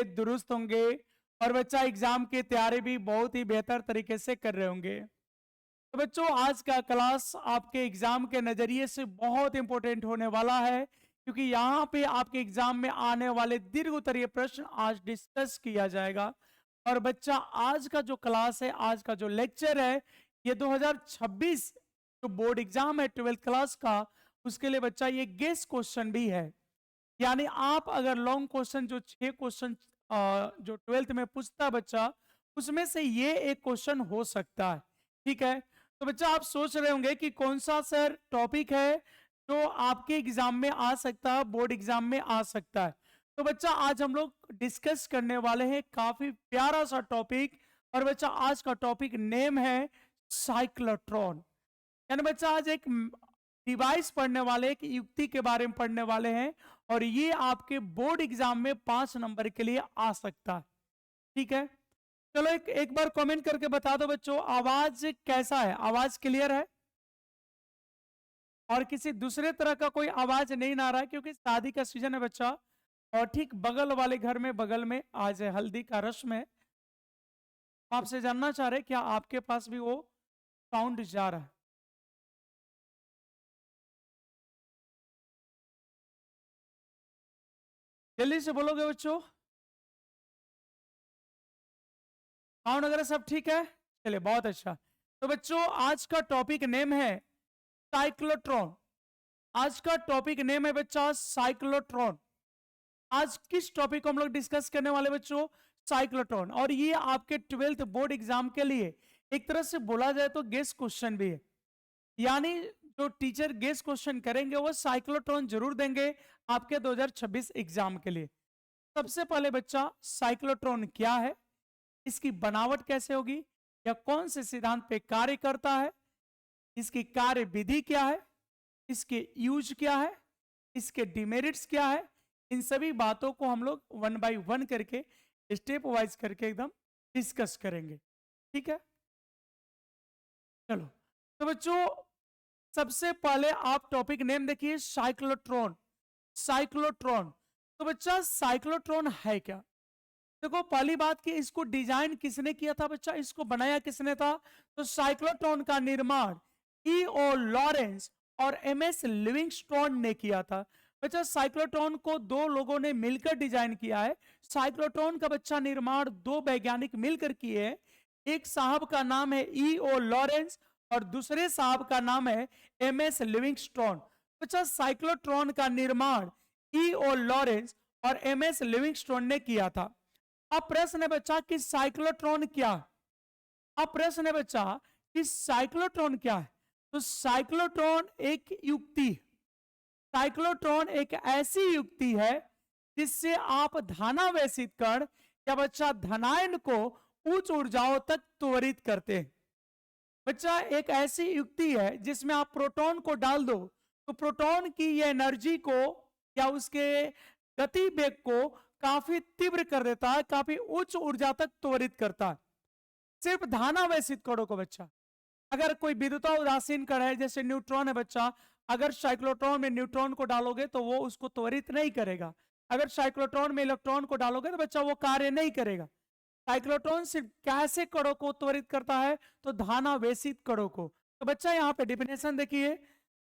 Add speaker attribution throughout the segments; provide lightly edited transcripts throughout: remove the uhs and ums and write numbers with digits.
Speaker 1: होंगे, दुरुस्त होंगे और बच्चा एग्जाम की तैयारी भी बहुत ही बेहतर तरीके से कर रहे होंगे। तो बच्चों आज का क्लास आपके एग्जाम के नजरिए से बहुत इंपॉर्टेंट होने वाला है, क्योंकि यहाँ पे आपके एग्जाम में आने वाले दीर्घ उत्तरीय प्रश्न आज डिस्कस किया जाएगा। और बच्चा आज का जो क्लास है, आज का जो लेक्चर है, ये 2026 जो बोर्ड एग्जाम है 12th क्लास का, उसके लिए बच्चा ये गेस क्वेश्चन भी है। यानी आप अगर लॉन्ग क्वेश्चन जो 6 क्वेश्चन जो 12th में पूछता है बच्चा, उसमें से ये एक क्वेश्चन हो सकता है। ठीक है, तो बच्चा आप सोच रहे होंगे कि कौन सा सर टॉपिक है जो आपके एग्जाम में आ सकता है, बोर्ड एग्जाम में आ सकता है। तो बच्चा आज हम लोग डिस्कस करने वाले हैं काफी प्यारा सा टॉपिक। और बच्चा आज का टॉपिक नेम है साइक्लोट्रॉन। यानी बच्चा आज एक डिवाइस पढ़ने वाले, एक युक्ति के बारे में पढ़ने वाले हैं, और ये आपके बोर्ड एग्जाम में 5 नंबर के लिए आ सकता है। ठीक है, चलो एक बार कमेंट करके बता दो बच्चों, आवाज कैसा है, आवाज क्लियर है और किसी दूसरे तरह का कोई आवाज नहीं ना रहा है, क्योंकि शादी का सीजन है बच्चा। और ठीक बगल वाले घर में, बगल में आज हल्दी का रस्म है। आपसे जानना चाह रहे हैं क्या आपके पास भी वो साउंड जा रहा है? जल्दी से बोलोगे बच्चों, साउंड वगैरह सब ठीक है? चलिए बहुत अच्छा। तो बच्चों आज का टॉपिक नेम है साइक्लोट्रॉन। आज का टॉपिक नेम है बच्चा साइक्लोट्रॉन। आज किस टॉपिक को हम लोग डिस्कस करने वाले बच्चों? साइक्लोट्रॉन। और ये आपके 12th बोर्ड एग्जाम के लिए एक तरह से बोला जाए तो गेस क्वेश्चन भी है। यानी जो टीचर गेस क्वेश्चन करेंगे वो साइक्लोट्रॉन जरूर देंगे आपके 2026 एग्जाम के लिए। सबसे पहले बच्चा साइक्लोट्रॉन क्या है, इसकी बनावट कैसे होगी, या कौन से सिद्धांत पे कार्य करता है, इसकी कार्य विधि क्या है, इसके यूज क्या है, इसके डिमेरिट्स क्या है, इन सभी बातों को हम लोग 1 बाय 1 करके, स्टेप वाइज करके एकदम डिस्कस करेंगे। ठीक है, चलो। तो बच्चों सबसे पहले आप टॉपिक नेम देखिए, साइक्लोट्रॉन। साइक्लोट्रॉन, तो बच्चा साइक्लोट्रॉन है क्या? देखो पहली बात कि इसको डिजाइन किसने किया था बच्चा, इसको बनाया किसने था? तो साइक्लोट्रॉन का निर्माण E.O. लॉरेंस और MS लिविंगस्टोन ने किया था। बच्चा साइक्लोट्रॉन को दो लोगों ने मिलकर डिजाइन किया है। साइक्लोट्रॉन का बच्चा निर्माण दो वैज्ञानिक मिलकर किए हैं। एक साहब का नाम है E.O. लॉरेंस और दूसरे साहब का नाम है MS लिविंगस्टोन। बच्चा साइक्लोट्रॉन का निर्माण E.O. लॉरेंस और MS लिविंगस्टोन ने किया था। अब प्रश्न है बच्चा कि साइक्लोट्रॉन क्या है? अब प्रश्न है बच्चा कि साइक्लोट्रॉन क्या है? तो साइक्लोट्रॉन एक युक्ति, साइक्लोट्रॉन एक ऐसी युक्ति है जिससे आप धनावेशित कण या बच्चा धनायन को उच्च ऊर्जाओं तक त्वरित करते हैं। बच्चा एक ऐसी युक्ति है जिसमें आप प्रोटॉन को डाल दो तो प्रोटॉन की ये एनर्जी को या उसके गति वेग को काफी तीव्र कर देता है, काफी उच्च ऊर्जा तक त्वरित करता है। सिर्फ धानावेशित कणों को बच्चा, अगर कोई विद्युता उदासीन कण है जैसे न्यूट्रॉन है बच्चा, अगर साइक्लोट्रॉन में न्यूट्रॉन को डालोगे तो वो उसको त्वरित नहीं करेगा। अगर साइक्लोट्रॉन में इलेक्ट्रॉन को डालोगे तो बच्चा वो कार्य नहीं करेगा। साइक्लोट्रॉन सिर्फ कैसे कणों को त्वरित करता है? तो धानावेशित कणों को। तो बच्चा यहाँ पे डिफिनेशन देखिए,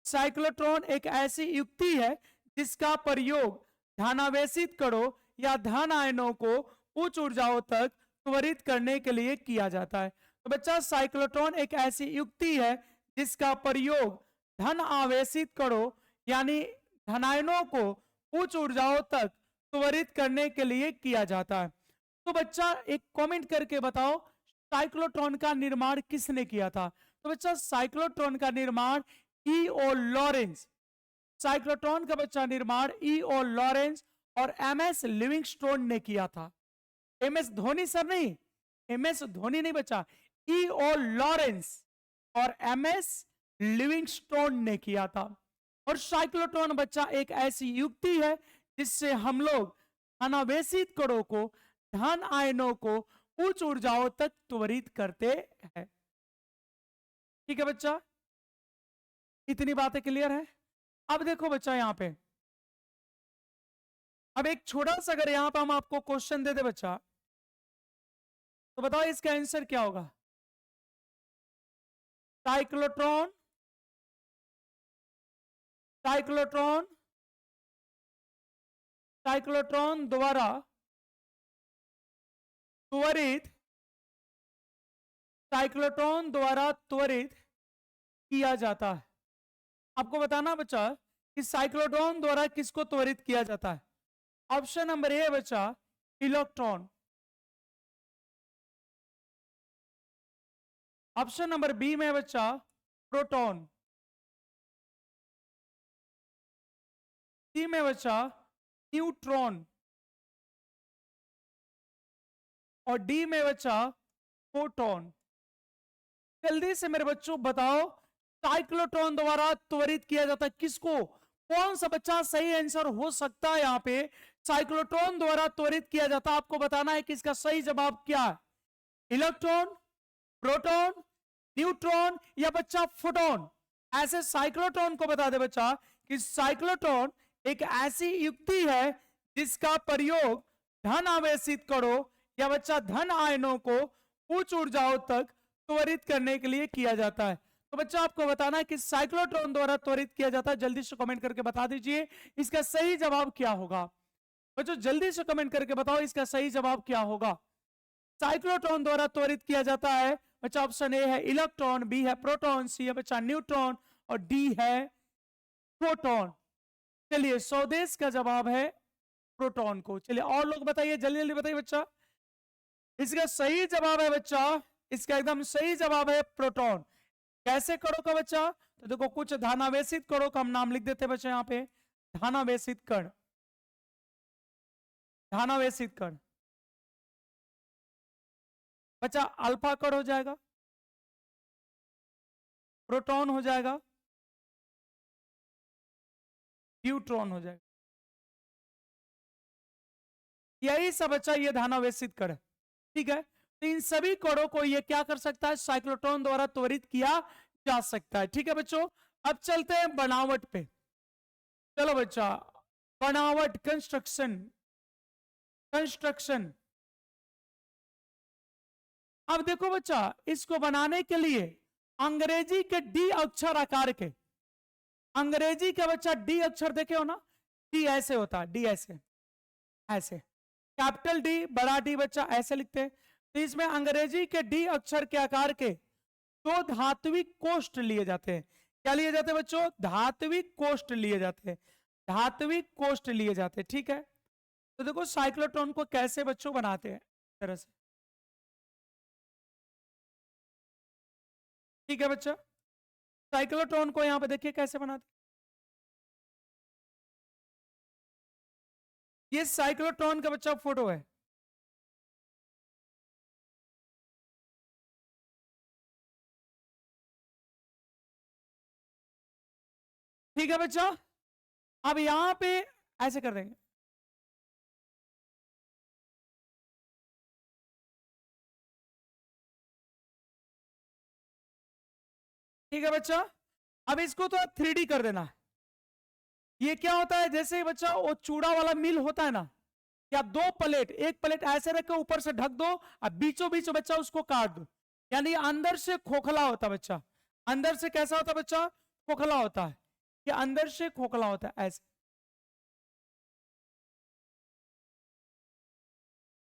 Speaker 1: साइक्लोट्रॉन एक ऐसी युक्ति है जिसका प्रयोग धनावेशित कणों या धन आयनों को उच्च ऊर्जाओं तक त्वरित करने के लिए किया जाता है। तो बच्चा साइक्लोट्रॉन एक ऐसी युक्ति है जिसका प्रयोग धन आवेशित कणों यानी धनायनों को उच्च ऊर्जाओं तक त्वरित करने के लिए किया जाता है। तो बच्चा एक कमेंट करके बताओ साइक्लोट्रॉन का निर्माण किसने किया था? तो बच्चा साइक्लोट्रॉन का निर्माण E.O. लॉरेंस, साइक्लोट्रॉन का बच्चा निर्माण E.O. लॉरेंस और MS लिविंगस्टोन ने किया था। MS धोनी सर नहीं, MS धोनी नहीं बच्चा, E.O. लॉरेंस और MS लिविंगस्टोन ने किया था। और साइक्लोट्रॉन बच्चा एक ऐसी युक्ति है जिससे हम लोग अनावेशित कणों को, धन आयनों को उच्च ऊर्जाओं तक त्वरित करते हैं। ठीक है बच्चा, इतनी बातें क्लियर है? अब देखो बच्चा यहां पे अब एक छोटा सा अगर यहां पर हम आपको क्वेश्चन दे दे बच्चा, तो बताओ इसका आंसर क्या होगा? साइक्लोट्रॉन, साइक्लोट्रॉन, साइक्लोट्रॉन द्वारा त्वरित, साइक्लोट्रॉन द्वारा त्वरित किया जाता है। आपको बताना बच्चा कि साइक्लोट्रॉन द्वारा किसको त्वरित किया जाता है। ऑप्शन नंबर ए बच्चा इलेक्ट्रॉन, ऑप्शन नंबर बी में बच्चा प्रोटॉन, सी में बच्चा न्यूट्रॉन, और डी में बच्चा फोटोन। जल्दी से मेरे बच्चों बताओ, साइक्लोट्रॉन द्वारा त्वरित किया जाता है किसको? कौन सा बच्चा सही आंसर हो सकता है यहां पे? साइक्लोट्रॉन द्वारा त्वरित किया जाता है, आपको बताना है कि इसका सही जवाब क्या है। इलेक्ट्रॉन, प्रोटॉन, न्यूट्रॉन या बच्चा फोटोन। ऐसे साइक्लोट्रॉन को बता दे बच्चा कि साइक्लोट्रॉन एक ऐसी युक्ति है जिसका प्रयोग धन आवेशित कणों या बच्चा धन आयनों को उच्च ऊर्जाओं तक त्वरित करने के लिए किया जाता है। तो बच्चा आपको बताना है कि साइक्लोट्रॉन द्वारा त्वरित किया जाता है। जल्दी से कमेंट करके बता दीजिए इसका सही जवाब क्या होगा। बच्चों जल्दी से कमेंट करके बताओ इसका सही जवाब क्या होगा। साइक्लोट्रॉन द्वारा त्वरित किया जाता है बच्चा, ऑप्शन ए है इलेक्ट्रॉन, बी है प्रोटॉन, सी है बच्चा न्यूट्रॉन और डी है फोटोन। चलिए स्वदेश का जवाब है प्रोटॉन को। चलिए और लोग बताइए, जल्दी जल्दी बताइए बच्चा। इसका सही जवाब है बच्चा, इसका एकदम सही जवाब है प्रोटॉन। कैसे कणों का बच्चा? तो देखो कुछ धनावेशित कणों का हम नाम लिख देते हैं बच्चा यहाँ पे। धनावेशित कण, धनावेशित कण बच्चा अल्फा कण हो जाएगा, प्रोटॉन हो जाएगा, न्यूट्रॉन हो जाएगा। यही सब बच्चा ये धनावेशित कण, ठीक है। तो इन सभी कणों को ये क्या कर सकता है? साइक्लोट्रॉन द्वारा त्वरित किया जा सकता है, ठीक है बच्चों। अब चलते हैं बनावट पे। चलो बच्चा बनावट, कंस्ट्रक्शन, कंस्ट्रक्शन। अब देखो बच्चा इसको बनाने के लिए अंग्रेजी के डी अक्षर आकार के, अंग्रेजी का बच्चा डी अक्षर देखे हो ना, डी ऐसे होता है, डी ऐसे, ऐसे कैपिटल डी बड़ा डी बच्चा ऐसे लिखते हैं। तो इसमें अंग्रेजी के डी अक्षर के आकार के दो धात्विक कोष्ठ लिए जाते हैं। क्या लिए जाते हैं बच्चों? धात्विक कोष्ठ लिए जाते हैं, धात्विक कोष्ठ लिए जाते हैं, ठीक है। तो देखो साइक्लोट्रॉन को कैसे बच्चों बनाते हैं इस तरह से, ठीक है बच्चा। साइक्लोट्रॉन को यहां पे देखिए कैसे बनाते, ये साइक्लोट्रॉन का बच्चा फोटो है, ठीक है बच्चा। अब यहां पे ऐसे कर देंगे, ठीक है बच्चा। अब इसको तो 3D कर देना है। ये क्या होता है? जैसे ही बच्चा वो चूड़ा वाला मिल होता है ना, या दो प्लेट, एक प्लेट ऐसे रख के ऊपर से ढक दो और बीचों बीच बच्चा उसको काट दो, यानी अंदर से खोखला होता है बच्चा। अंदर से कैसा होता है बच्चा? खोखला होता है। ये अंदर से खोखला होता है, ऐसे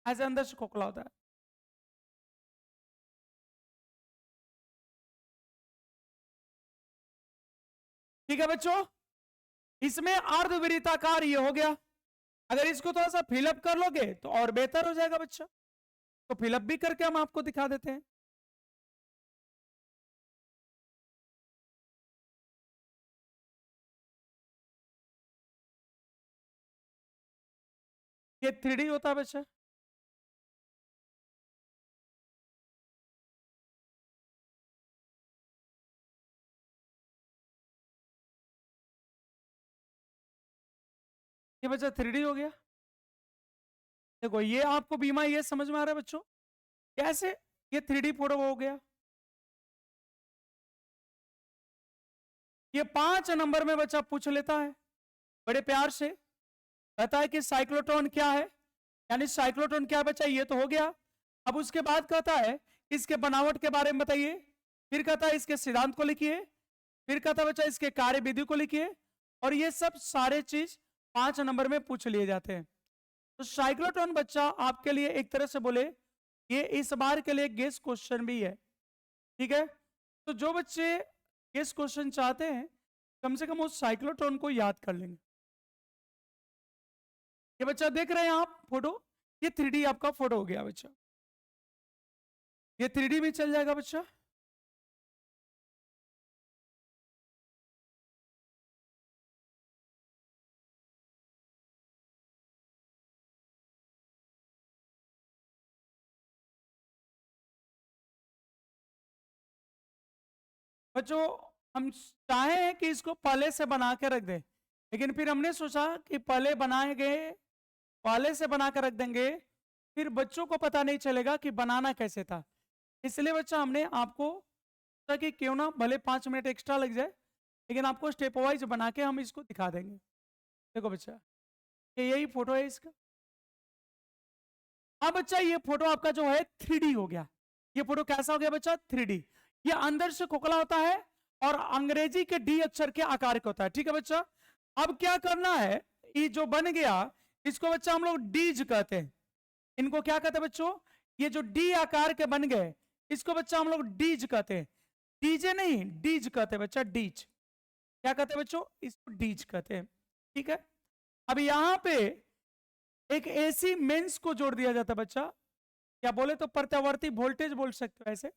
Speaker 1: ऐसे अंदर से खोखला होता है, ठीक है बच्चों। इसमें अर्धवृत्ताकार ये हो गया। अगर इसको थोड़ा सा फिलअप कर लोगे तो और बेहतर हो जाएगा बच्चा। तो फिलअप भी करके हम आपको दिखा देते हैं। ये 3D होता है बच्चा, ये बच्चा 3D हो गया। देखो ये आपको बीमा ये समझ में आ रहा है बच्चों कैसे ये 3D फोटो हो गया। ये 5 नंबर में बच्चा पूछ लेता है बड़े प्यार से। कहता है कि साइक्लोट्रॉन क्या है, यानी साइक्लोट्रॉन क्या है बच्चा, ये तो हो गया। अब उसके बाद कहता है इसके बनावट के बारे में बताइए, फिर कहता है इसके सिद्धांत को लिखिए, फिर कहता है बच्चा इसके कार्य विधि को लिखिए, और ये सब सारे चीज 5 नंबर में पूछ लिए जाते हैं। तो साइक्लोट्रॉन बच्चा आपके लिए एक तरह से बोले ये इस बार के लिए गेस क्वेश्चन भी है, ठीक है। तो जो बच्चे गेस क्वेश्चन चाहते हैं कम से कम उस साइक्लोट्रॉन को याद कर लेंगे। ये बच्चा देख रहे हैं आप फोटो, ये 3D आपका फोटो हो गया बच्चा, ये 3D में चल जाएगा बच्चा। बच्चों हम चाहे हैं कि इसको पहले से बना के रख दें, लेकिन फिर हमने सोचा कि पहले बनाए गए पहले से बना कर रख देंगे फिर बच्चों को पता नहीं चलेगा कि बनाना कैसे था। इसलिए बच्चा हमने आपको सोचा कि क्यों ना भले 5 मिनट एक्स्ट्रा लग जाए, लेकिन आपको स्टेप वाइज बना के हम इसको दिखा देंगे। देखो बच्चा ये यही फोटो है इसका। अब बच्चा ये फोटो आपका जो है 3D हो गया। ये फोटो कैसा हो गया बच्चा, 3D। ये अंदर से खोखला होता है और अंग्रेजी के डी अक्षर के आकार का होता है, ठीक है बच्चा। अब क्या करना है, ये जो बन गया इसको बच्चा हम लोग डीज कहते हैं। इनको क्या कहते हैं बच्चों, ये जो डी आकार के बन गए इसको बच्चा हम लोग डीज कहते हैं, डीजे नहीं डीज कहते हैं बच्चा, डीज। क्या कहते हैं बच्चों, इसको डीज कहते हैं, ठीक है। अब यहां पे एक एसी मेंस को जोड़ दिया जाता है बच्चा, क्या बोले तो प्रत्यावर्ती वोल्टेज बोल सकते हो ऐसे।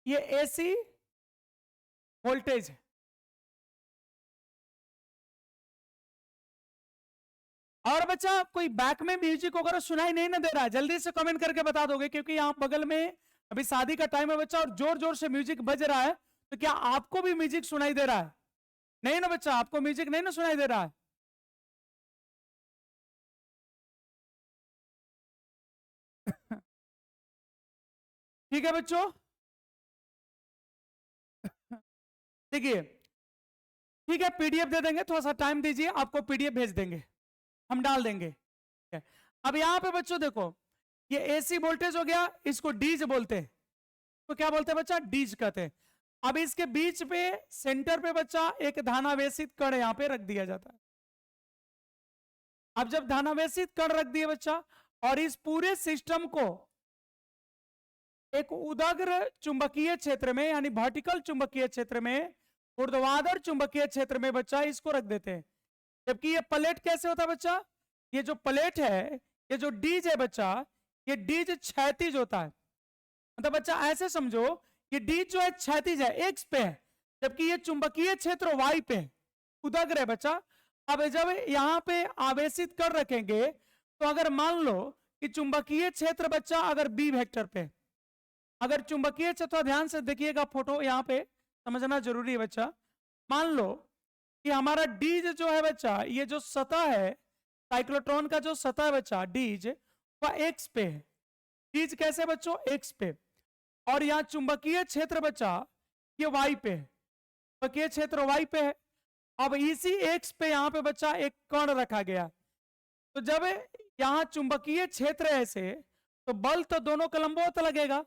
Speaker 1: ये एसी वोल्टेज है। और बच्चा कोई बैक में म्यूजिक वगैरह सुनाई नहीं ना दे रहा है, जल्दी से कमेंट करके बता दोगे, क्योंकि यहाँ बगल में अभी शादी का टाइम है बच्चा और जोर जोर से म्यूजिक बज रहा है। तो क्या आपको भी म्यूजिक सुनाई दे रहा है? नहीं ना बच्चा, आपको म्यूजिक नहीं ना सुनाई दे रहा है? ठीक है बच्चों, देखिए ठीक है, पीडीएफ दे देंगे, थोड़ा सा टाइम दीजिए, आपको पीडीएफ भेज देंगे, हम डाल देंगे। अब यहां पे बच्चों देखो ये एसी वोल्टेज हो गया, इसको डीज बोलते हैं। तो क्या बोलते हैं बच्चा, डीज कहते हैं। अब इसके बीच पे सेंटर पे बच्चा एक धनावेशित कण यहां पे रख दिया जाता है। अब जब धनावेशित कण रख दिए बच्चा और इस पूरे सिस्टम को एक उदग्र चुंबकीय क्षेत्र में यानी वर्टिकल चुंबकीय क्षेत्र में, ऊर्ध्वाधर चुंबकीय क्षेत्र में बच्चा इसको रख देते हैं। जबकि ये प्लेट कैसे होता है बच्चा, ये जो प्लेट है, ये जो डीज है बच्चा, ये डीज क्षैतिज होता है। मतलब बच्चा ऐसे समझो ये डीज जो है क्षैतिज है, एक्स पे है, जबकि ये चुंबकीय क्षेत्र वाई पे है, उदग्र है बच्चा। अब जब यहां पे आवेशित कर रखेंगे तो अगर मान लो कि चुंबकीय क्षेत्र बच्चा अगर बी वेक्टर पे, अगर चुंबकीय क्षेत्र, ध्यान से देखिएगा फोटो यहाँ पे समझना जरूरी है बच्चा। मान लो कि हमारा डीज जो है बच्चा, ये जो सतह है साइक्लोट्रॉन का, जो सतह है बच्चा डीज वह एक्स पे है। डीज कैसे बच्चों, एक्स पे, और यहाँ चुंबकीय क्षेत्र बच्चा ये वाई पे है, चुंबकीय क्षेत्र वाई पे है। अब इसी एक्स पे यहाँ पे बच्चा एक कण रखा गया, तो जब यहाँ चुंबकीय क्षेत्र ऐसे, तो बल तो दोनों का लंबवत लगेगा।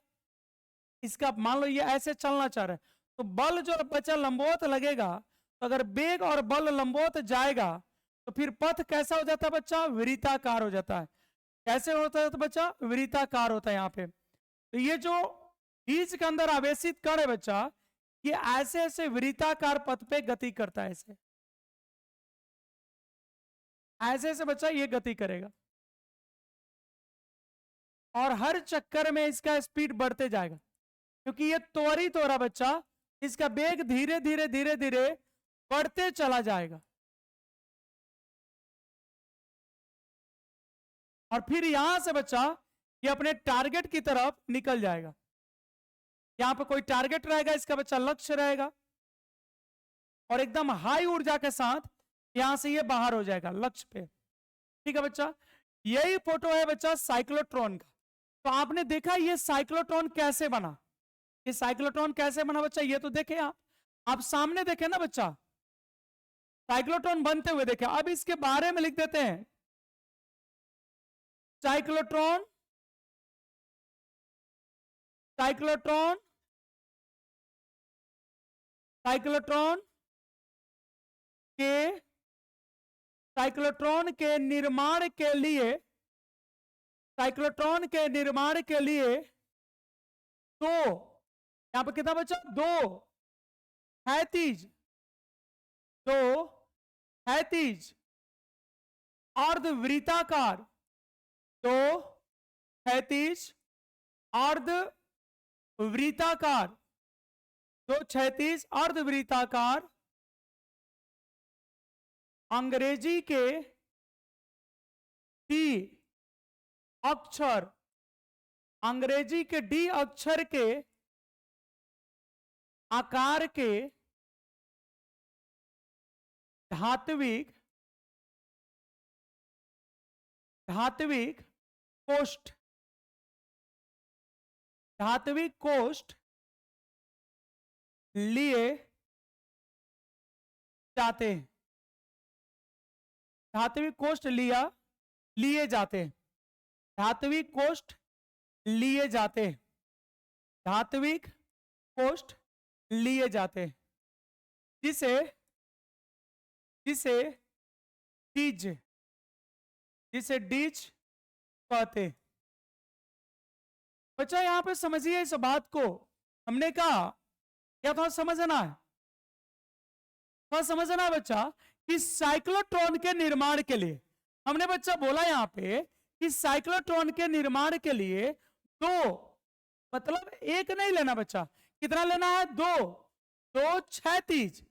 Speaker 1: इसका मान लो ये ऐसे चलना चाह रहा है, तो बल जो बच्चा लंबवत लगेगा, तो अगर वेग और बल लंबवत जाएगा तो फिर पथ कैसा हो जाता है बच्चा, वृत्ताकार हो जाता है। कैसे होता है तो बच्चा, वृत्ताकार होता है यहाँ पे। तो ये जो बीज के अंदर आवेशित कण है बच्चा, ये ऐसे ऐसे वृत्ताकार पथ पे गति करता है, ऐसे ऐसे ऐसे बच्चा ये गति करेगा, और हर चक्कर में इसका स्पीड बढ़ते जाएगा, क्योंकि ये त्वरित हो रहा बच्चा, इसका वेग धीरे धीरे धीरे धीरे बढ़ते चला जाएगा। और फिर यहां से बच्चा ये अपने टारगेट की तरफ निकल जाएगा। यहां पे कोई टारगेट रहेगा, इसका बच्चा लक्ष्य रहेगा, और एकदम हाई ऊर्जा के साथ यहां से ये बाहर हो जाएगा लक्ष्य पे। ठीक है बच्चा, यही फोटो है बच्चा साइक्लोट्रॉन का। तो आपने देखा ये साइक्लोट्रॉन कैसे बना, ये साइक्लोट्रॉन कैसे बना बच्चा, ये तो देखे आप। आप सामने देखे ना बच्चा, साइक्लोट्रॉन बनते हुए देखे। अब इसके बारे में लिख देते हैं, साइक्लोट्रॉन, साइक्लोट्रॉन, साइक्लोट्रॉन के, साइक्लोट्रॉन के निर्माण के लिए, साइक्लोट्रॉन के निर्माण के लिए दो, यहां पर कितना बचा, दो हैतीज, दो हैतीज अर्धवृत्ताकार, दो हैतीज अर्धवृत्ताकार, दो क्षैतिज अर्धवृत्ताकार अंग्रेजी के डी अक्षर, अंग्रेजी के डी अक्षर के आकार के धात्विक, धात्विक कोष्ठ, धात्विक कोष्ठ लिए जाते हैं, धात्विक कोष्ठ लिए जाते हैं, धात्विक कोष्ठ लिए जाते हैं, धात्विक कोष्ठ लिए जाते हैं, जिसे जिसे डीज, जिसे डीज कहते। बच्चा यहां पे समझिए इस बात को, हमने कहा क्या थोड़ा समझना है, थोड़ा समझना है बच्चा, कि साइक्लोट्रॉन के निर्माण के लिए, हमने बच्चा बोला यहां पे कि साइक्लोट्रॉन के निर्माण के लिए दो, मतलब एक नहीं लेना बच्चा, कितना लेना है, दो, दो क्षैतिज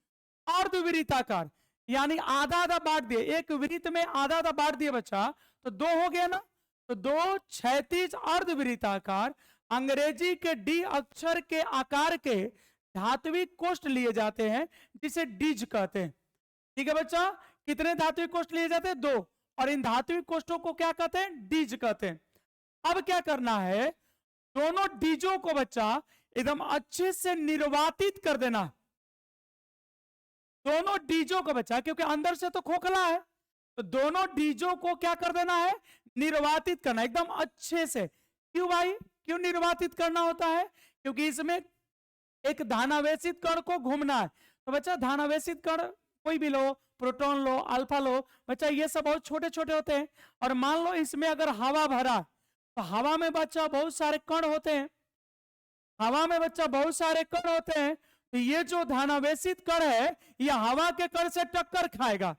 Speaker 1: अर्धवृत्ताकार, यानी आधा आधा बांट दिए, एक वृत्त में आधा आधा बांट दिए बच्चा, तो दो हो गया ना, तो दो क्षैतिज अर्धवृत्ताकार अंग्रेजी के डी अक्षर के आकार के धात्विक कोष्ठ लिए जाते हैं, जिसे डीज कहते हैं। ठीक है बच्चा, कितने धात्विक कोष्ठ लिए जाते हैं, दो, और इन धात्विक कोष्ठों को क्या कहते हैं, डीज कहते हैं। अब क्या करना है, दोनों डीजों को बच्चा एकदम अच्छे से निर्वातित कर देना, दोनों डीजों को बच्चा, क्योंकि अंदर से तो खोखला है, तो दोनों डीजों को क्या कर देना है, निर्वातित करना एकदम अच्छे से। क्यों भाई, क्यों निर्वातित करना होता है, क्योंकि इसमें एक धानावेशित कण को घूमना है। तो बच्चा धानावेशित कण कोई भी लो, प्रोटॉन लो, अल्फा लो, बच्चा ये सब बहुत छोटे छोटे होते हैं, और मान लो इसमें अगर हवा भरा, तो हवा में बच्चा बहुत सारे कण होते हैं, हवा में बच्चा बहुत सारे कण होते हैं, तो ये जो धानावेशित कण है ये हवा के कण से टक्कर खाएगा।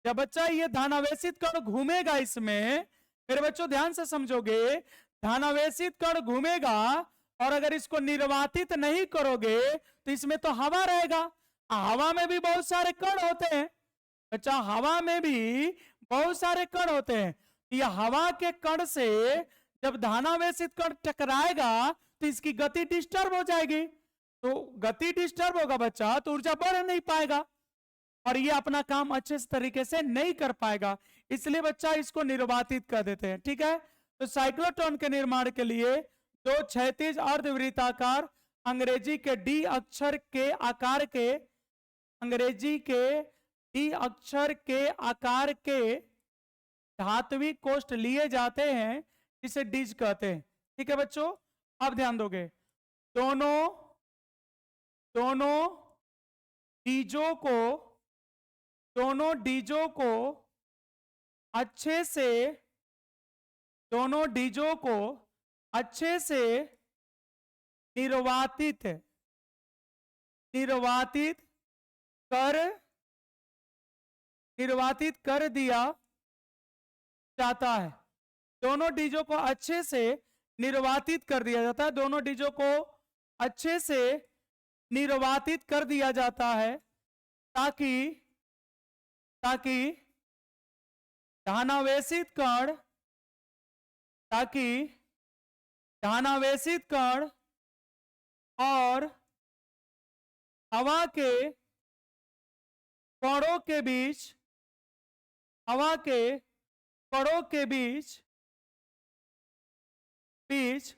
Speaker 1: जब बच्चा ये धानावेशित कण घूमेगा इसमें, मेरे बच्चों ध्यान से समझोगे, धानावेशित कण घूमेगा, और अगर इसको निर्वातित नहीं करोगे तो इसमें तो हवा रहेगा, हवा में भी बहुत सारे कण होते हैं बच्चा, हवा में भी बहुत सारे कण होते हैं, ये हवा के कण से जब धानावेशित कण टकराएगा तो इसकी गति डिस्टर्ब हो जाएगी, तो गति डिस्टर्ब होगा बच्चा, तो ऊर्जा बढ़ नहीं पाएगा, और ये अपना काम अच्छे तरीके से नहीं कर पाएगा, इसलिए बच्चा इसको निर्वातित कर देते हैं। ठीक है, तो साइक्लोट्रॉन के निर्माण के लिए दो क्षैतिज अर्धवृत्ताकार अंग्रेजी के डी अक्षर के आकार के, अंग्रेजी के डी अक्षर के आकार के धात्विक कोष्ठ लिए जाते हैं, जिसे डीज कहते हैं। ठीक है बच्चों, अब ध्यान दोगे, दोनों दोनों डीजों को, दोनों डीजों को अच्छे से, दोनों डीजों को अच्छे से निर्वातित, निर्वातित कर, निर्वातित कर दिया जाता है, दोनों डीजों को अच्छे से निर्वातित कर दिया जाता है, दोनों डीजों को अच्छे से निर्वातित कर दिया जाता है, ताकि ताकि धानावेशित कण, ताकि धानावेशित कण और हवा के कणों के बीच, हवा के कणों के बीच बीच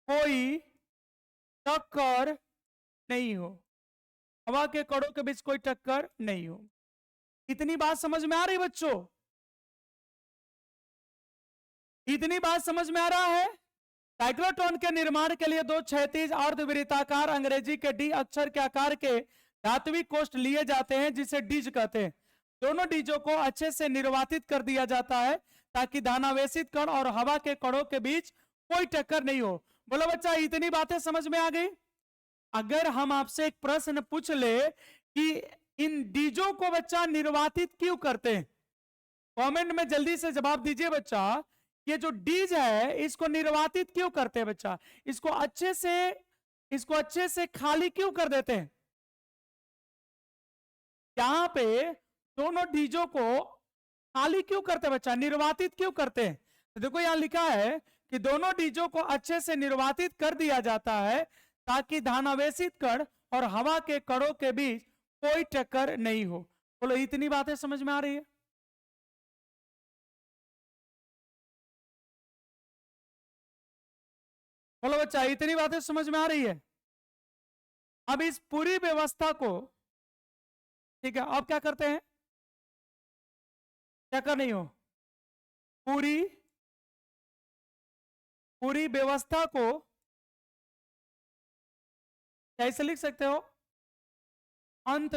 Speaker 1: कोई टक्कर नहीं हो, हवा के कणों के बीच कोई टक्कर नहीं हो। इतनी बात समझ में आ रही बच्चों? इतनी बात समझ में आ रहा है? साइक्लोट्रॉन के निर्माण के लिए दो क्षैतिज अर्धवृत्ताकार अंग्रेजी के डी अक्षर के आकार के धात्विक कोष्ठ लिए जाते हैं, जिसे डीज कहते हैं। दोनों डीजों को अच्छे से निर्वातित कर दिया जाता है ताकि धनावेशित कण और हवा के कणों के बीच कोई टक्कर नहीं हो। बोलो बच्चा, इतनी बातें समझ में आ गई? अगर हम आपसे एक प्रश्न पूछ ले कि इन डीजों को बच्चा निर्वातित क्यों करते हैं, कमेंट में जल्दी से जवाब दीजिए बच्चा। ये जो डीज है इसको निर्वातित क्यों करते हैं बच्चा? इसको अच्छे से खाली क्यों कर देते हैं? यहां पे दोनों डीजों को खाली क्यों करते हैं बच्चा, निर्वातित क्यों करते हैं? तो देखो यहां लिखा है कि दोनों डीजों को अच्छे से निर्वातित कर दिया जाता है ताकि धनावेशित कण और हवा के कणों के बीच कोई टक्कर नहीं हो। बोलो, इतनी बातें समझ में आ रही है? बोलो बच्चा, इतनी बातें समझ में आ रही है? अब इस पूरी व्यवस्था को, ठीक है, अब क्या करते हैं, क्या कर नहीं हो, पूरी व्यवस्था को कैसे लिख सकते हो? अंत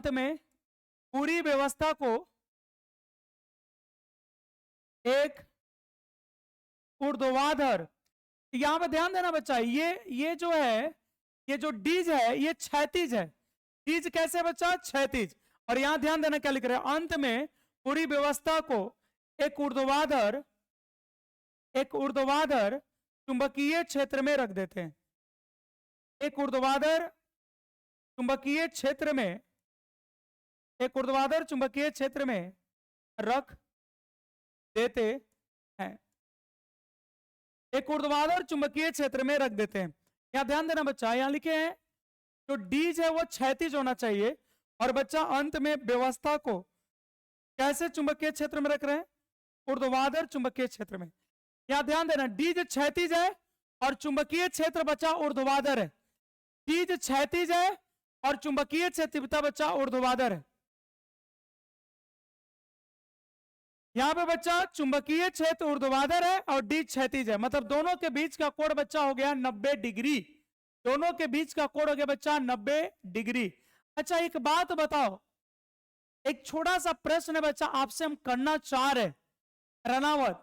Speaker 1: में पूरी व्यवस्था को एक ऊर्ध्वाधर, यहां पे ध्यान देना बच्चा, ये जो है, ये जो डीज है ये क्षैतिज है। डीज कैसे बच्चा? क्षैतिज। और यहां ध्यान देना क्या लिख रहे हैं, अंत में पूरी व्यवस्था को एक ऊर्ध्वाधर चुंबकीय क्षेत्र में रख देते हैं। एक ऊर्ध्वाधर चुंबकीय क्षेत्र में रख देते हैं। एक ऊर्ध्वाधर चुंबकीय क्षेत्र में रख देते हैं। यहां ध्यान देना बच्चा, यहां लिखे हैं जो डीज है वो क्षैतिज होना चाहिए, और बच्चा अंत में व्यवस्था को कैसे चुंबकीय क्षेत्र में रख रहे हैं? ऊर्ध्वाधर चुंबकीय क्षेत्र में। यहां ध्यान देना, डीज क्षैतिज है और चुंबकीय क्षेत्र बच्चा ऊर्ध्वाधर है। डीज क्षैतिज है और चुंबकीय क्षेत्र बच्चा ऊर्ध्वाधर है। यहां पे बच्चा चुंबकीय क्षेत्र ऊर्ध्वाधर है और डी क्षैतिज है, मतलब दोनों के बीच का कोण बच्चा हो गया 90 डिग्री। दोनों के बीच का कोण हो गया बच्चा 90 डिग्री। अच्छा, एक बात बताओ, एक छोटा सा प्रश्न है बच्चा, आपसे हम करना चाह रहे, रनावत,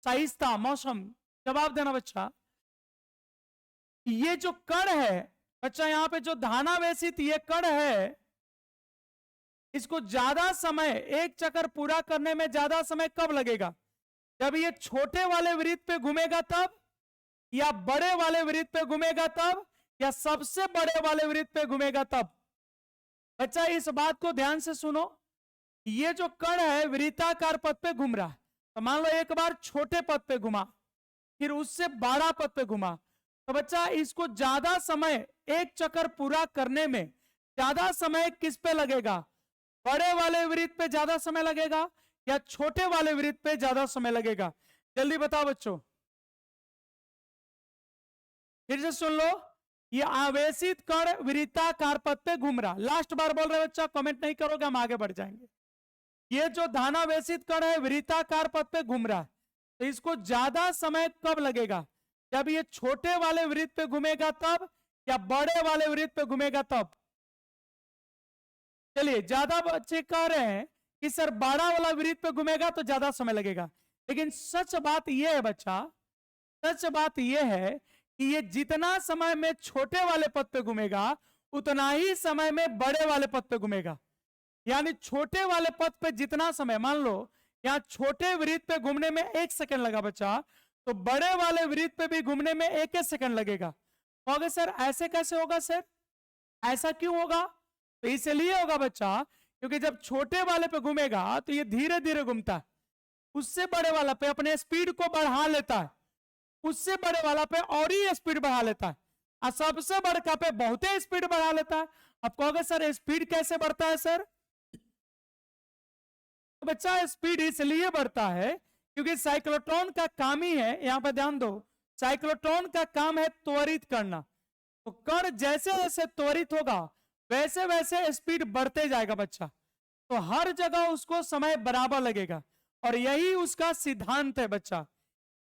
Speaker 1: शाइस्ता, मौसम, जवाब देना बच्चा। ये जो कण है बच्चा, यहां पे जो धनावेशित ये कण है, इसको ज्यादा समय, एक चक्कर पूरा करने में ज्यादा समय कब लगेगा? जब ये छोटे वाले वृत्त पे घूमेगा तब, या बड़े वाले वृत्त पे घूमेगा तब, या सबसे बड़े वाले वृत्त पे घूमेगा तब? बच्चा इस बात को ध्यान से सुनो, ये जो कण है वृत्ताकार पथ पे घूम रहा है, तो मान लो एक बार छोटे पथ पे घुमा, फिर उससे बड़ा पथ पे घुमा, तो बच्चा इसको ज्यादा समय, एक चक्कर पूरा करने में ज्यादा समय किस पे लगेगा? बड़े वाले वृत्त पे ज्यादा समय लगेगा या छोटे वाले वृत्त पे ज्यादा समय लगेगा? जल्दी बताओ बच्चों, फिर से सुन लो। ये आवेशित कण वृत्ताकार पथ पे घूम रहा, लास्ट बार बोल रहे बच्चा, कमेंट नहीं करोगे हम आगे बढ़ जाएंगे। ये जो धनावेशित कण है वृत्ताकार पथ पे घूम रहा है, तो इसको ज्यादा समय कब लगेगा? जब ये छोटे वाले वृत्त पे घूमेगा तब, या बड़े वाले वृत्त पे घूमेगा तब? चलिए, ज्यादा बच्चे कह रहे हैं कि सर बड़ा वाला वृत्त पे घूमेगा तो ज्यादा समय लगेगा, लेकिन सच बात यह है बच्चा, सच बात यह है कि ये जितना समय में छोटे वाले पथ पे घूमेगा उतना ही समय में बड़े वाले पथ पे घूमेगा। यानी छोटे वाले पथ पे जितना समय, मान लो यहां छोटे वृत्त पे घूमने में 1 सेकंड लगा बच्चा, तो बड़े वाले वृत्त पे भी घूमने में 1 सेकंड लगेगा। कहोगे सर ऐसे कैसे होगा सर, ऐसा क्यों होगा? तो इसलिए होगा बच्चा क्योंकि जब छोटे वाले पे घूमेगा तो ये धीरे धीरे घूमता है, उससे बड़े वाला पे अपने स्पीड को बढ़ा लेता है, उससे बड़े वाला पे और ही स्पीड बढ़ा लेता है, और सबसे बड़का पे बहुत ही स्पीड बढ़ा लेता है। अब कहोगे सर स्पीड कैसे बढ़ता है सर? तो बच्चा स्पीड इसलिए बढ़ता है क्योंकि साइक्लोट्रॉन का काम ही है, यहां पर ध्यान दो, साइक्लोट्रॉन का काम है त्वरित करना। तो कण जैसे जैसे त्वरित होगा वैसे वैसे स्पीड बढ़ते जाएगा बच्चा, तो हर जगह उसको समय बराबर लगेगा, और यही उसका सिद्धांत है बच्चा,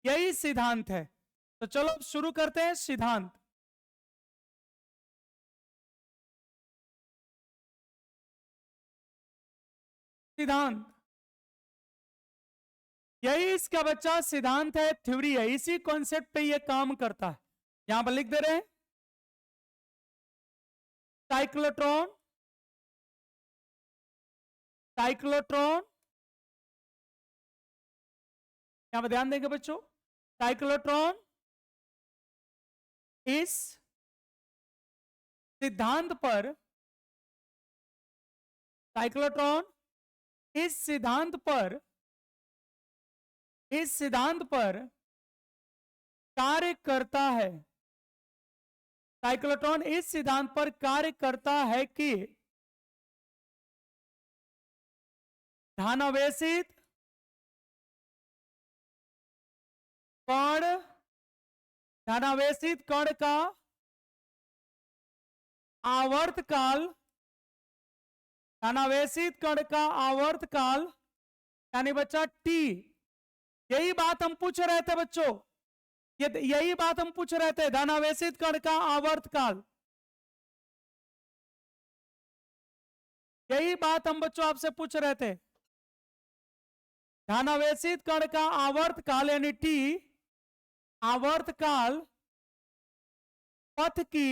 Speaker 1: यही सिद्धांत है। तो चलो अब शुरू करते हैं सिद्धांत। सिद्धांत यही इसका बच्चा सिद्धांत है, थ्योरी है, इसी कॉन्सेप्ट पे ये काम करता है। यहां पर लिख दे रहे हैं साइक्लोट्रॉन, साइक्लोट्रॉन, यहां पर ध्यान देंगे बच्चों, साइक्लोट्रॉन इस सिद्धांत पर, साइक्लोट्रॉन इस सिद्धांत पर, इस सिद्धांत पर कार्य करता है, साइक्लोट्रॉन इस सिद्धांत पर कार्य करता है कि धनावेशित कण, धनावेशित कण का आवर्तकाल, धनावेशित कण का आवर्तकाल यानी बच्चा टी, यही बात हम पूछ रहे थे बच्चों, यही बात हम पूछ रहे थे, धनावेशित कण का आवर्तकाल, यही बात हम बच्चों आपसे पूछ रहे थे। धनावेशित कण का आवर्तकाल यानी टी, आवर्तकाल पथ की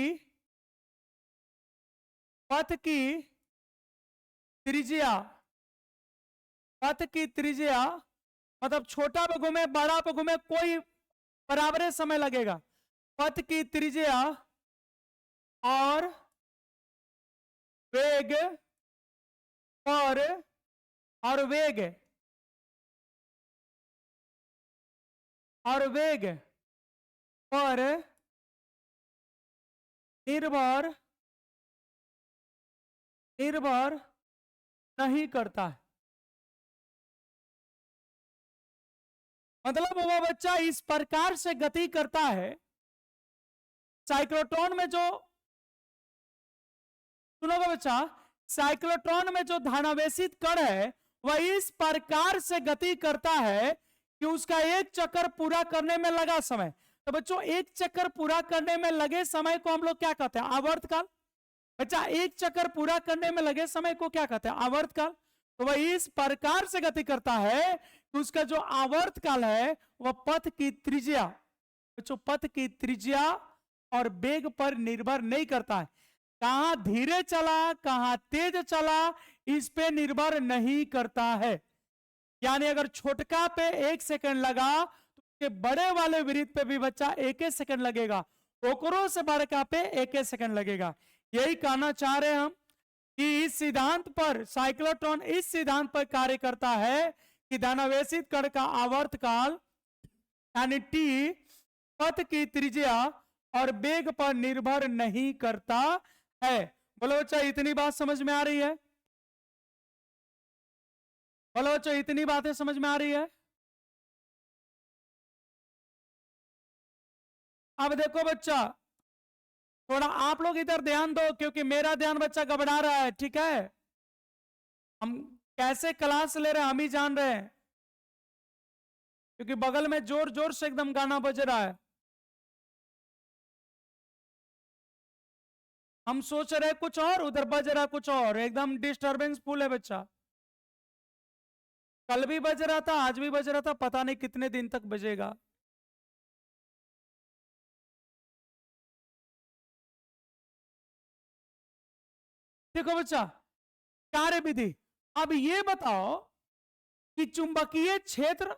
Speaker 1: त्रिज्या, पथ की त्रिज्या मतलब छोटा पे घूमे बड़ा पे घूमे कोई बराबर समय लगेगा, पथ की त्रिज्या और वेग और वेग और वेग पर निर्भर नहीं करता है। मतलब वो बच्चा इस प्रकार से गति करता है, साइक्लोट्रॉन में जो, सुनोगे बच्चा, साइक्लोट्रॉन में जो धनावेशित कण है वह इस प्रकार से गति करता है कि उसका एक चक्कर पूरा करने में लगा समय, तो बच्चों एक चक्कर पूरा करने में लगे समय को हम लोग क्या कहते हैं, आवर्तकाल। बच्चा एक चक्कर पूरा करने में लगे समय को क्या कहते हैं, आवर्तकाल। तो वह इस प्रकार से गति करता है कि उसका जो आवर्तकाल है वह पथ की त्रिज्या, बच्चों पथ की त्रिज्या और वेग पर निर्भर नहीं करता है, कहां धीरे चला कहां तेज चला इस पे निर्भर नहीं करता है। यानी अगर छोटका पे 1 सेकंड लगा तो उसके बड़े वाले वृत्त पे भी बच्चा 1 सेकंड लगेगा, ओकरों से बड़का पे 1 सेकंड लगेगा। यही कहना चाह रहे हैं हम कि इस सिद्धांत पर, साइक्लोट्रॉन इस सिद्धांत पर कार्य करता है कि धनावेशित कण का आवर्तकाल यानी टी पथ की त्रिज्या और वेग पर निर्भर नहीं करता है। बोलो बच्चा इतनी बात समझ में आ रही है, बोलो बच्चा इतनी बातें समझ में आ रही है। अब देखो बच्चा थोड़ा आप लोग इधर ध्यान दो, क्योंकि मेरा ध्यान बच्चा घबरा रहा है, ठीक है, हम कैसे क्लास ले रहे हैं हम ही जान रहे हैं, क्योंकि बगल में जोर जोर से एकदम गाना बज रहा है। हम सोच रहे कुछ और, उधर बज रहा कुछ और, एकदम डिस्टरबेंस फुल है बच्चा। कल भी बज रहा था, आज भी बज रहा था, पता नहीं कितने दिन तक बजेगा। देखो बच्चा कार्य विधि, अब ये बताओ कि चुंबकीय क्षेत्र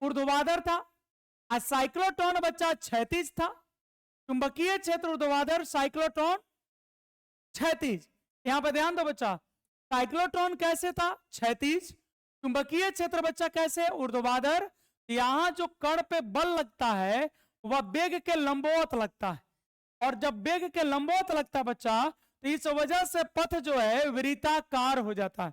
Speaker 1: ऊर्ध्वाधर था और साइक्लोट्रॉन बच्चा क्षैतिज था। चुंबकीय क्षेत्र ऊर्ध्वाधर, साइक्लोट्रॉन क्षैतिज। यहां पर ध्यान दो बच्चा, साइक्लोट्रॉन कैसे था, क्षैतिज, चुंबकीय क्षेत्र बच्चा कैसे, ऊर्ध्वाधर। यहां जो कण पे बल लगता है वह वेग के लंबवत लगता है, और जब वेग के लंबवत लगता है बच्चा तो इस वजह से पथ जो है वृत्ताकार हो जाता है।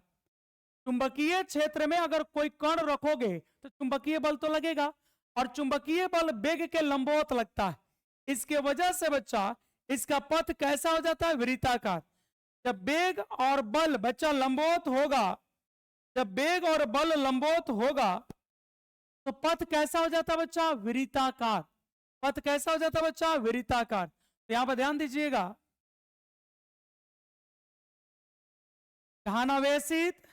Speaker 1: चुंबकीय क्षेत्र में अगर कोई कण रखोगे तो चुंबकीय बल तो लगेगा, और चुंबकीय बल वेग के लंबवत लगता है। इसके वजह से बच्चा इसका पथ कैसा हो जाता है? वृत्ताकार। जब वेग और बल बच्चा लंबवत होगा, जब वेग और बल लंबवत होगा तो पथ कैसा हो जाता है बच्चा? वृत्ताकार। पथ कैसा हो जाता है बच्चा? वृत्ताकार। तो यहां पर ध्यान दीजिएगा, ध्यानावेशित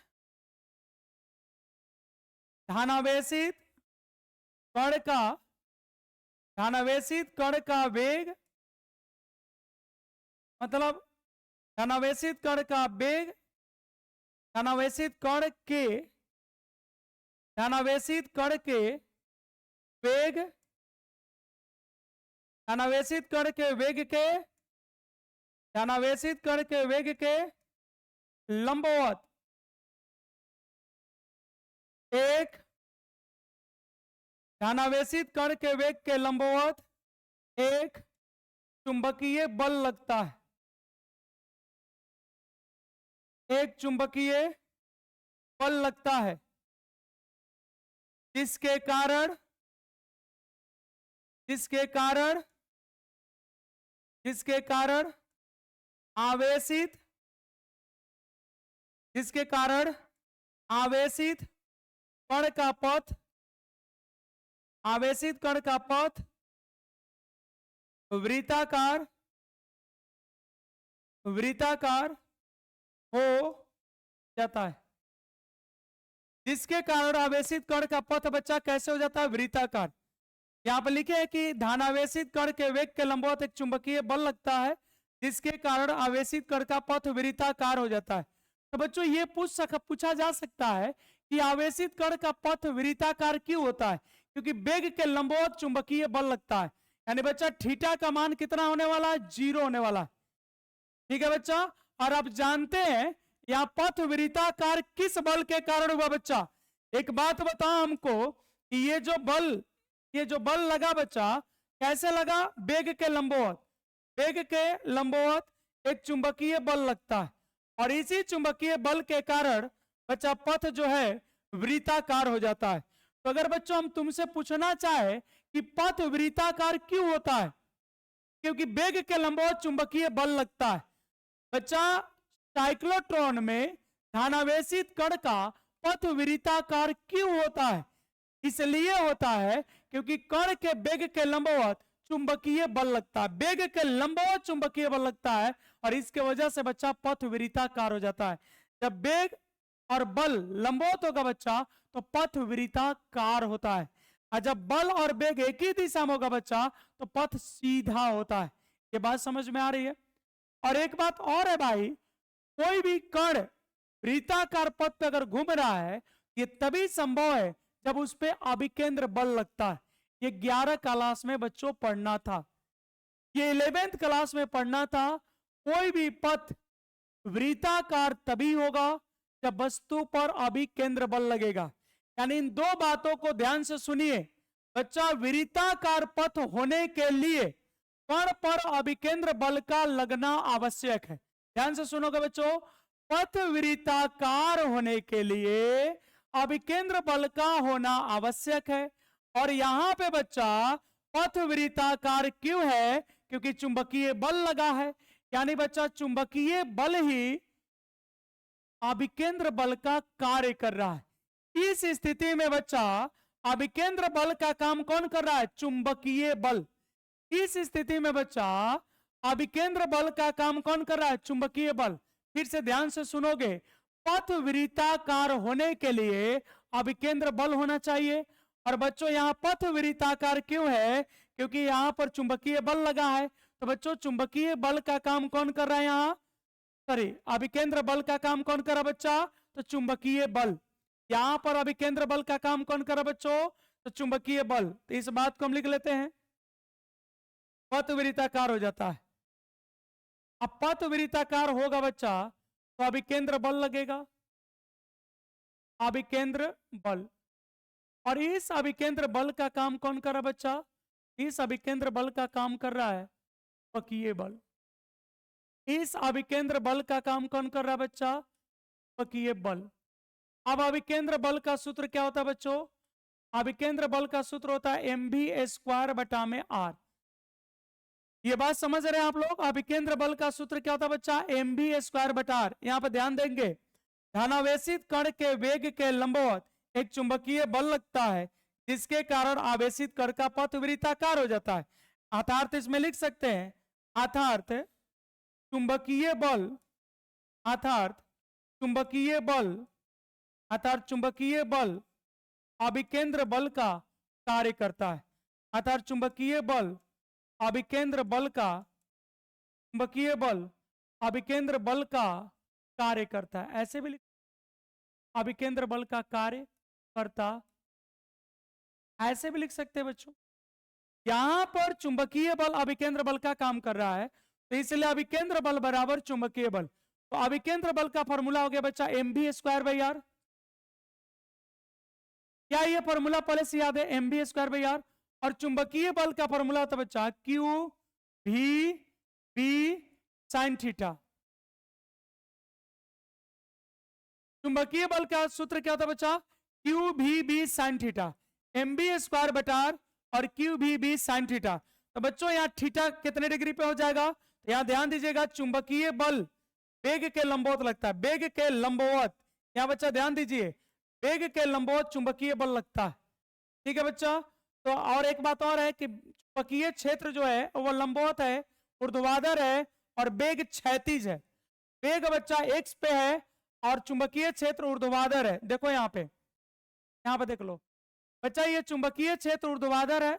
Speaker 1: ध्यानावेशित कण का ध्यानावेशित कण का वेग, मतलब ध्यानावेशित कण का वेग, ध्यानावेशित कण के ध्यानावेशित कण के वेग, ध्यानावेशित कण के वेग के ध्यानावेशित कण के वेग के लंबवत एक ध्यानावेशित कण के वेग के लंबवत एक चुंबकीय बल लगता है। एक चुंबकीय बल लगता है जिसके कारण जिसके कारण जिसके कारण आवेशित जिसके कारण आवेशित कण का पथ आवेशित कण का पथ वृत्ताकार वृत्ताकार हो जाता है। जिसके कारण आवेशित कण का पथ बच्चा कैसे हो जाता है? वृत्ताकार। यहां पर लिखे है कि ध्यानावेशित कण के वेग के लंबवत एक चुंबकीय बल लगता है जिसके कारण आवेशित कण का पथ वृत्ताकार हो जाता है। तो बच्चों ये पूछा जा सकता है कि आवेशित कण का पथ वृत्ताकार क्यों होता है? क्योंकि वेग के लंबवत चुंबकीय बल लगता है। यानी बच्चा थीटा का मान कितना होने वाला है? 0 होने वाला है। ठीक है बच्चा। और आप जानते हैं यह पथ वृत्ताकार किस बल के कारण हुआ बच्चा? एक बात बताओ हमको कि ये जो बल लगा बच्चा कैसे लगा? वेग के लंबवत। वेग के लंबवत एक चुंबकीय बल लगता है और इसी चुंबकीय बल के कारण बच्चा पथ जो है वृत्ताकार हो जाता है। तो अगर बच्चों हम तुमसे पूछना चाहे कि पथ वृत्ताकार क्यों होता है? क्योंकि वेग के लंबवत चुंबकीय बल लगता है। बच्चा साइक्लोट्रॉन में ध्यानावेशित कण का पथ वृत्ताकार क्यों होता है? इसलिए होता है क्योंकि कण के वेग के लंबवत चुंबकीय बल लगता है। वेग के लंबवत चुंबकीय बल लगता है और इसके वजह से बच्चा पथ वृत्ताकार हो जाता है। जब वेग और बल लंबवत होगा बच्चा तो पथ वृत्ताकार होता है, और जब बल और वेग एक ही दिशा में होगा बच्चा तो पथ सीधा होता है। ये बात समझ में आ रही है? और एक बात और है भाई, कोई भी कण वृत्ताकार पथ पे अगर घूम रहा है ये तभी संभव है जब उस पे अभिकेंद्र बल लगता है। ये 11 क्लास में बच्चों पढ़ना था, ये 11th क्लास में पढ़ना था। कोई भी पथ वृत्ताकार तभी होगा जब वस्तु पर अभिकेंद्र बल लगेगा। यानी इन दो बातों को ध्यान से सुनिए बच्चा। वृत्ताकार पथ होने के लिए कण पर अभिकेंद्र बल का लगना आवश्यक है। ध्यान से सुनोगे बच्चों, पथ वृत्ताकार होने के लिए अभिकेंद्र बल का होना आवश्यक है। और यहां पे बच्चा पथ वृत्ताकार क्यों है? क्योंकि चुंबकीय बल लगा है। यानी बच्चा चुंबकीय बल ही अभिकेंद्र बल का कार्य कर रहा है। इस स्थिति में बच्चा अभिकेंद्र बल का काम कौन कर रहा है? चुंबकीय बल। इस स्थिति में बच्चा अभिकेंद्र बल का काम कौन कर रहा है? चुंबकीय बल। फिर से ध्यान से सुनोगे, पथ वृत्ताकार होने के लिए अभिकेंद्र बल होना चाहिए। और बच्चों यहां पथ वृत्ताकार क्यों है? क्योंकि यहां पर चुंबकीय बल लगा है। तो बच्चों चुंबकीय बल का काम कौन कर रहा है? यहां सॉरी अभिकेंद्र बल का काम कौन करा बच्चा? तो चुंबकीय बल। यहां पर अभिकेंद्र बल का काम कौन करा बच्चों? तो चुंबकीय बल। तो इस बात को हम लिख लेते हैं, पथ वृत्ताकार हो जाता है। अब पथ वृत्ताकार होगा बच्चा तो अभिकेंद्र बल लगेगा, अभिकेंद्र बल। और इस अभिकेंद्र बल का काम कौन कर रहा बच्चा? इस अभिकेंद्र बल का काम कर रहा है चुंबकीय बल। इस अभिकेंद्र बल का काम कौन कर रहा है बच्चा? चुंबकीय बल। अब अभिकेंद्र बल का सूत्र क्या होता है बच्चों? अभिकेंद्र बल का सूत्र होता है mv² बटा में r। ये बात समझ रहे हैं आप लोग? अभिकेंद्र बल का सूत्र क्या होता है बच्चा? एम बी स्क्वायर बटा आर। यहाँ पर ध्यान देंगे, धनावेशित कण के वेग के लंबवत एक चुंबकीय बल लगता है, जिसके कारण आवेशित कण का पथ वृत्ताकार हो जाता है। अर्थात इसमें लिख सकते हैं, अर्थात चुंबकीय बल, अर्थात चुंबकीय बल, अर्थात चुंबकीय बल अभिकेंद्र बल का कार्य करता है। अर्थात चुंबकीय बल अभिकेंद्र बल का, चुंबकीय बल अभिकेंद्र बल का कार्य करता है। ऐसे भी लिख, अभिकेंद्र बल का कार्य करता, ऐसे भी लिख सकते हैं बच्चों। यहां पर चुंबकीय बल अभिकेंद्र बल का काम कर रहा है, तो इसलिए अभिकेंद्र बल बराबर चुंबकीय बल। तो अभिकेंद्र बल का फॉर्मूला हो गया बच्चा M B square by R. क्या ये फॉर्मूला पहले से याद है? M B square by R. और चुंबकीय बल का फॉर्मूला होता है बच्चा Q V B sine theta. चुंबकीय बल का सूत्र क्या होता है बच्चा? Q V B sine theta. M B square बटा आर और Q V B sine theta. तो बच्चों यहाँ थीटा कितने डिग्री पे हो जाएगा? तो यहाँ ध्यान दीजिएगा, चुंबकीय बल वेग के लंबवत लगता है, वेग के लंबवत। यहाँ बच्चा ध्यान दीजिए, वेग के लंबवत चुंबकीय बल लगता है। ठीक है बच्चा। तो और एक बात और है कि चुंबकीय क्षेत्र जो है वो लंबवत है, ऊर्ध्वाधर है और वेग क्षैतिज है। वेग बच्चा एक्स पे है और चुंबकीय क्षेत्र ऊर्ध्वाधर है। देखो यहाँ पे देख लो बच्चा, ये चुंबकीय क्षेत्र ऊर्ध्वाधर है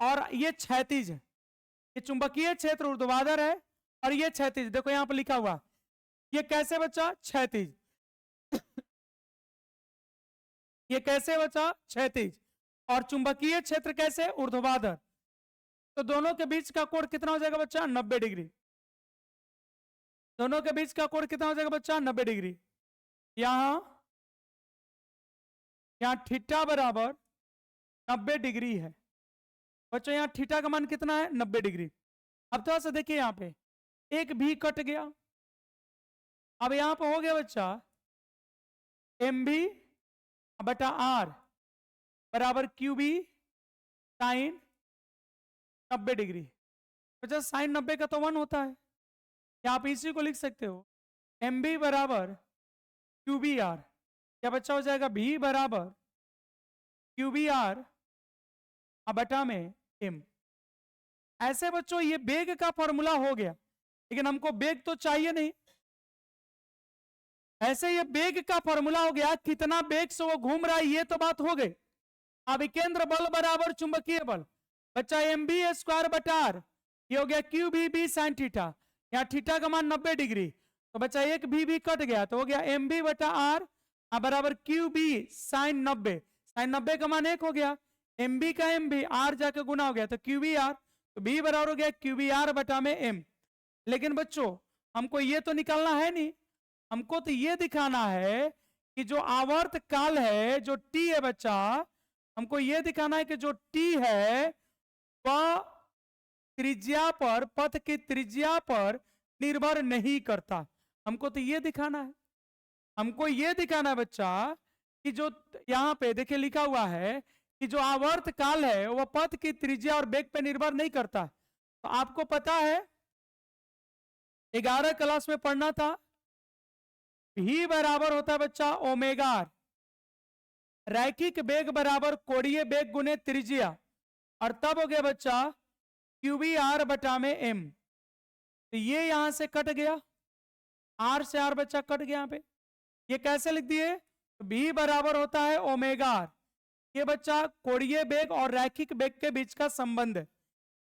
Speaker 1: और ये क्षैतिज है। ये चुंबकीय क्षेत्र ऊर्ध्वाधर है और ये क्षैतिज। देखो यहाँ पे लिखा हुआ, ये कैसे बच्चा? क्षैतिज। ये कैसे बच्चा? क्षैतिज। और चुंबकीय क्षेत्र कैसे? ऊर्ध्वाधर। तो दोनों के बीच का कोण कितना हो जाएगा बच्चा? 90 डिग्री। दोनों के बीच का कोण कितना हो जाएगा बच्चा? 90 डिग्री। यहां थीटा बराबर 90 डिग्री है बच्चों। यहाँ थीटा का मान कितना है? 90 डिग्री। अब थोड़ा सा देखिए, यहाँ पे एक भी कट गया। अब यहां पे हो गया बच्चा एम बी बटा आर बराबर क्यू बी साइन 90 डिग्री। बच्चा साइन 90 का तो 1 होता है, या आप इसी को लिख सकते हो एम बी बराबर क्यू बी आर। क्या बच्चा हो जाएगा? भी बराबर क्यू बी आर बटा में एम। ऐसे बच्चों ये वेग का फॉर्मूला हो गया, लेकिन हमको वेग तो चाहिए नहीं। ऐसे ये वेग का फॉर्मूला हो गया, कितना वेग से वो घूम रहा है ये तो बात हो गई। अभिकेंद्र बल बराबर चुंबकीय बल। बच्चा एम बी स्क्वायर बटा आर, ये हो गया Q B B sine theta. यहाँ थीटा का मान 90 डिग्री, तो बच्चा एक भी कट गया, तो हो गया एम बी बटा आर बराबर क्यू बी साइन 90। साइन 90 का मान 1 हो गया, एम बी का एम बी आर जाके गुना हो गया, तो क्यू बी आर, तो बी बराबर हो गया क्यू बी आर बटा में एम। लेकिन बच्चों हमको ये तो निकालना है नहीं, हमको तो ये दिखाना है कि जो आवर्त काल है, जो टी है बच्चा, हमको ये दिखाना है कि जो टी है वह त्रिज्या पर, पथ की त्रिज्या पर निर्भर नहीं करता। हमको तो ये दिखाना है, हमको ये दिखाना है बच्चा कि जो यहाँ पे देखिए लिखा हुआ है कि जो आवर्त काल है वह पथ की त्रिज्या और वेग पे निर्भर नहीं करता। तो आपको पता है 11 क्लास में पढ़ना था, भी बराबर होता है बच्चा ओमेगा आर। रैखिक वेग बराबर कोणीय वेग गुने त्रिज्या, और तब हो गया बच्चा क्यू बी आर बटा में एम। तो ये यहां से कट गया, आर से आर बच्चा कट गया। यहाँ पे ये कैसे लिख दिए? तो भी बराबर होता है ओमेगा आर। ये बच्चा कोणीय वेग और रैखिक वेग के बीच का संबंध है।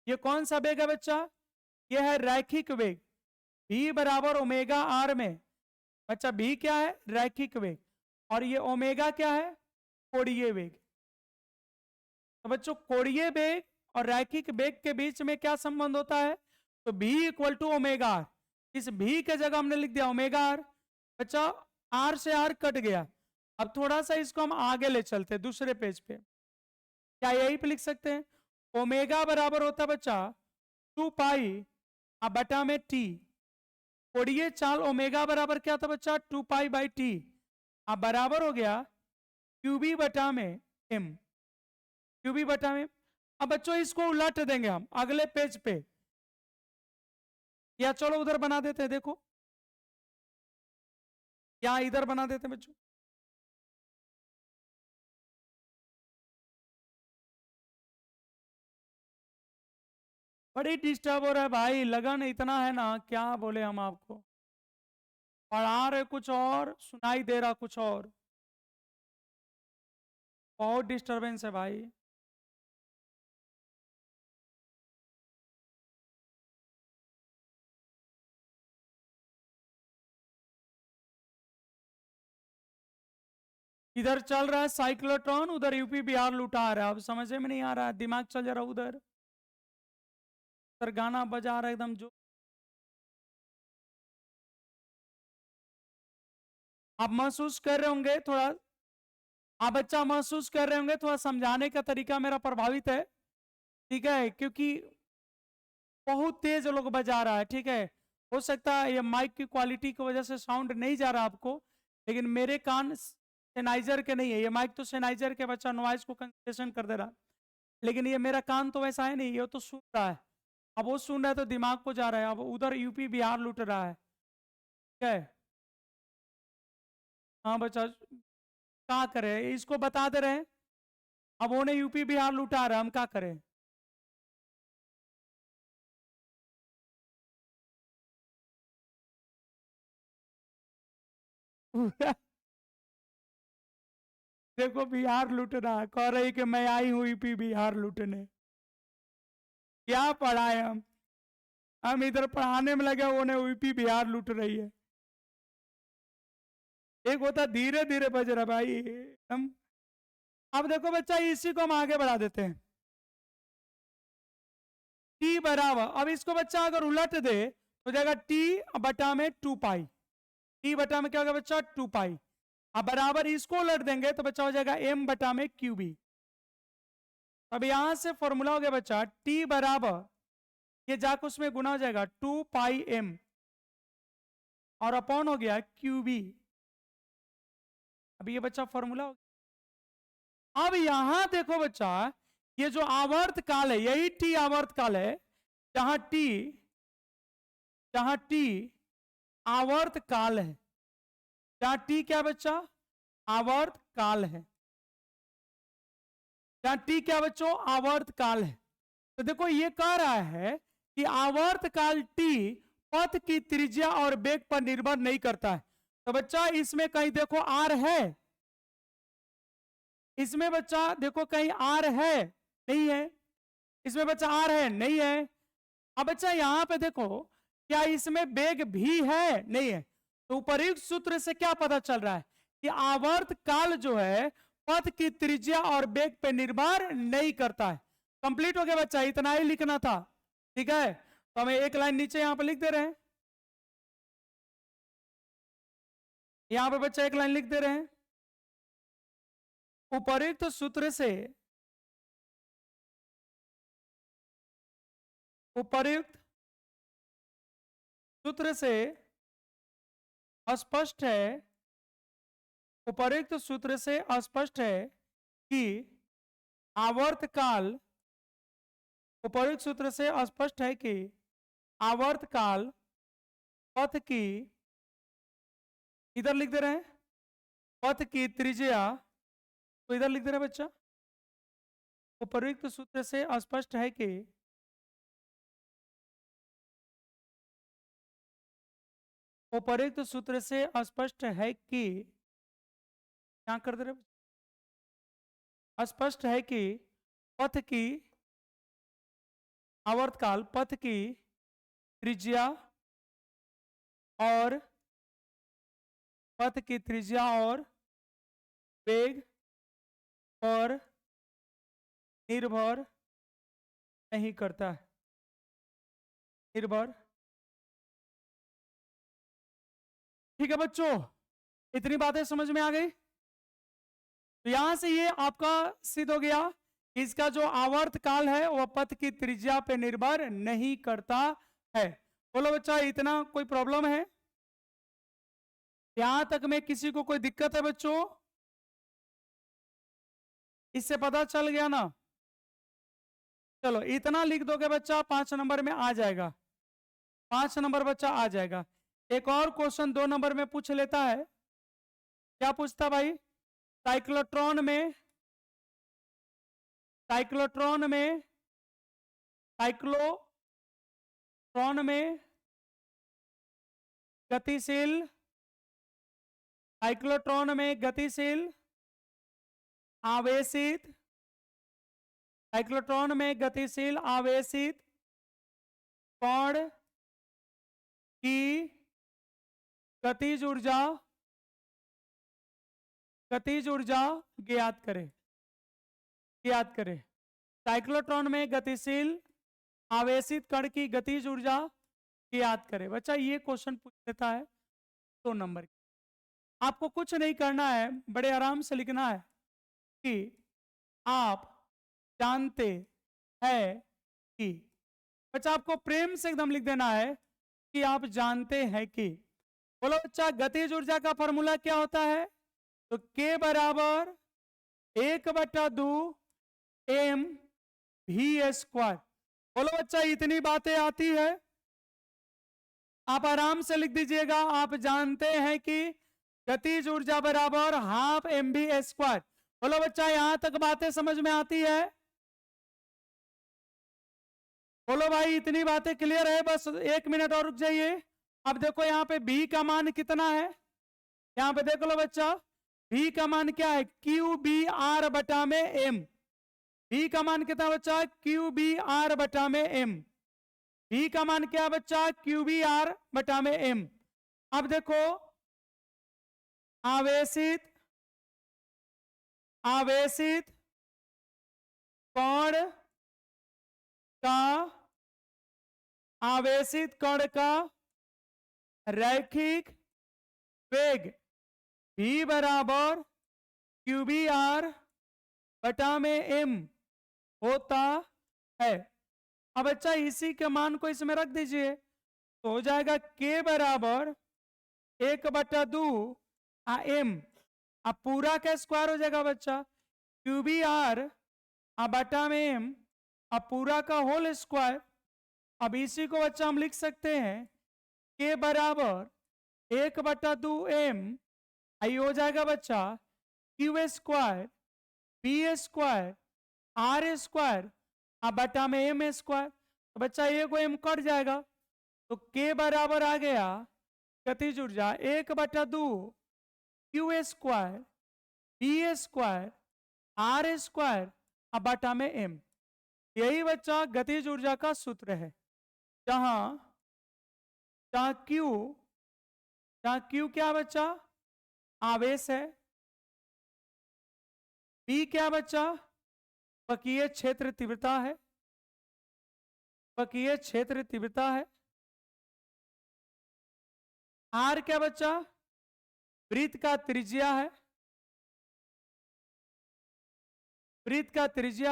Speaker 1: ये कौन सा वेग है बच्चा? ये है रैखिक वेग। भी बराबर ओमेगा आर में बच्चा भी क्या है? रैखिक वेग, और ये ओमेगा क्या है? कोणीय वेग। तो बच्चों कोणीय वेग और रैखिक वेग के बीच में क्या संबंध होता है? तो भी इक्वल टू ओमेगा आर। इस भी के जगह हमने लिख दिया ओमेगा आर। बच्चा आर से आर कट गया। अब थोड़ा सा इसको हम आगे ले चलते हैं दूसरे पेज पे। क्या यही पे लिख सकते हैं? ओमेगा बराबर होता है बच्चा 2 पाई बटा में टी। कोणीय चाल ओमेगा बराबर क्या था बच्चा? 2 पाई बाई टी। अब बराबर हो गया क्यूबी बटा में एम। क्यूबी बटा में। अब बच्चों इसको उलट देंगे हम अगले पेज पे। या चलो उधर बना देते हैं, देखो यहाँ इधर बना देते हैं बच्चों। बड़ी डिस्टर्ब हो रहा है भाई, लगन इतना है ना, क्या बोले हम आपको। पढ़ा रहे कुछ और, सुनाई दे रहा कुछ और, बहुत डिस्टरबेंस है भाई। इधर चल रहा है साइक्लोट्रॉन, उधर यूपी बिहार लुटा रहा है। अब समझ में नहीं आ रहा है, दिमाग चल जा रहा है उधर। उधर गाना बजा रहा है एकदम जो। आप महसूस कर रहे होंगे थोड़ा, आप बच्चा महसूस कर रहे होंगे थोड़ा, समझाने का तरीका मेरा प्रभावित है, ठीक है, क्योंकि बहुत तेज लोग बजा रहा है, ठीक है। हो सकता है ये माइक की क्वालिटी की वजह से साउंड नहीं जा रहा आपको, लेकिन मेरे कान सेनाइजर के नहीं है, ये माइक तो सेनाइजर के बच्चा नॉइज को कंसेशन कर दे रहा, लेकिन ये मेरा कान तो वैसा है नहीं, ये तो सुन रहा है। अब वो सुन रहा है तो दिमाग को जा रहा है, अब उधर यूपी बिहार लूट रहा है, ठीक है। हाँ बच्चा, क्या करे, इसको बता दे रहे हैं, अब उन्हें यूपी बिहार लुटा रहा है, हम क्या करें। देखो बिहार लूट रहा है, कह रही कि मैं आई हूं यूपी बिहार लूटने। क्या पढ़ाए हम इधर पढ़ाने में लगे, उन्हें यूपी बिहार लूट रही है। एक होता धीरे धीरे बज रहा भाई हम। अब देखो बच्चा, इसी को हम आगे बढ़ा देते हैं। टी बराबर, अब इसको बच्चा अगर उलट दे तो जाएगा टी बटा में 2 पाई। टी बटा में क्या होगा बच्चा, 2 पाई। अब बराबर इसको उलट देंगे तो बच्चा हो जाएगा एम बटा में क्यूबी। अब यहां से फॉर्मूला हो गया बच्चा, टी बराबर, ये जाकर उसमें गुना हो जाएगा 2 पाई एम, और अपॉन हो गया क्यूबी। अब ये बच्चा फॉर्मूला हो गया। अब यहां देखो बच्चा, ये जो आवर्त काल है, यही टी आवर्त काल है, जहां टी, जहां टी आवर्त काल है, जहां टी क्या बच्चा, आवर्त काल है, जहां टी क्या बच्चों, आवर्त काल है। तो देखो ये कह रहा है कि आवर्त काल टी पथ की त्रिज्या और वेग पर निर्भर नहीं करता है। तो बच्चा इसमें कहीं देखो आर है, इसमें बच्चा देखो कहीं आर है, नहीं है, इसमें बच्चा आर है, नहीं है। अब बच्चा यहां पे देखो, क्या इसमें वेग भी है, नहीं है। तो उपयुक्त सूत्र से क्या पता चल रहा है कि आवर्त काल जो है पथ की त्रिज्या और वेग पे निर्भर नहीं करता है। कंप्लीट हो गया बच्चा, इतना ही लिखना था, ठीक है। तो हमें एक लाइन नीचे यहां पर लिख दे रहे हैं, यहां पे बच्चा एक लाइन लिख दे रहे हैं, उपयुक्त सूत्र से, उपयुक्त सूत्र से स्पष्ट है, उपयुक्त सूत्र से स्पष्ट है कि आवर्त काल, उपयुक्त सूत्र से स्पष्ट है कि आवर्त काल पथ की, इधर लिख दे रहे हैं, पथ की त्रिज्या, तो इधर लिख दे रहे हैं बच्चा, उपयुक्त सूत्र से स्पष्ट है कि, उपयुक्त सूत्र से स्पष्ट है कि, क्या कर दे रहे, स्पष्ट है कि पथ की, आवर्तकाल पथ की त्रिज्या और, पथ की त्रिज्या और वेग पर निर्भर नहीं करता है, निर्भर। ठीक है बच्चों, इतनी बातें समझ में आ गई। तो यहां से ये आपका सिद्ध हो गया, इसका जो आवर्त काल है वह पथ की त्रिज्या पे निर्भर नहीं करता है। बोलो बच्चा, इतना कोई प्रॉब्लम है यहां तक में, किसी को कोई दिक्कत है बच्चों, इससे पता चल गया ना। चलो इतना लिख दोगे बच्चा, 5 नंबर में आ जाएगा। 5 नंबर बच्चा आ जाएगा। एक और क्वेश्चन 2 नंबर में पूछ लेता है। क्या पूछता भाई? साइक्लोट्रॉन में साइक्लोट्रॉन में गतिशील साइक्लोट्रॉन में गतिशील आवेशित साइक्लोट्रॉन में गतिशील आवेशित कण की गतिज ऊर्जा ज्ञात करें। साइक्लोट्रॉन में गतिशील आवेशित कण की गतिज ऊर्जा ज्ञात करें। बच्चा ये क्वेश्चन पूछ लेता है 2 नंबर। आपको कुछ नहीं करना है, बड़े आराम से लिखना है कि आप जानते हैं कि। बच्चा आपको प्रेम से एकदम लिख देना है कि आप जानते हैं कि। बोलो बच्चा, गतिज ऊर्जा का फॉर्मूला क्या होता है? तो K बराबर 1/2 mv²। बोलो बच्चा, इतनी बातें आती है, आप आराम से लिख दीजिएगा। आप जानते हैं कि गतिज ऊर्जा बराबर 12 mv²। बोलो बच्चा, यहां तक बातें समझ में आती है? बोलो भाई, इतनी बातें क्लियर है? बस 1 मिनट और रुक जाइए। अब देखो यहाँ पे B का मान कितना है, यहाँ पे देख लो बच्चा। B का मान क्या है? QBr/m। B का मान कितना बच्चा? QBr/m। B का मान क्या बच्चा? QBr/m। अब देखो, आवेशित कण का रैखिक वेग V बराबर QBr/m होता है। अब बच्चा इसी के मान को इसमें रख दीजिए तो हो जाएगा K बराबर 1/2 m। अब पूरा का स्क्वायर हो जाएगा बच्चा QBr/m, अब पूरा का होल स्क्वायर। अब इसी को बच्चा हम लिख सकते हैं K बराबर 1/2 m, आई हो जाएगा बच्चा Q² B² R² बटा में m²। तो बच्चा ये को m कट जाएगा तो K बराबर आ गया गतिज ऊर्जा 1/2 Q² B² R² बटा में m। यही बच्चा गतिज ऊर्जा का सूत्र है। जहां Q क्या बच्चा? आवेश है। B क्या बच्चा? चुंबकीय क्षेत्र तीव्रता है। R क्या बच्चा? वृत्त का त्रिज्या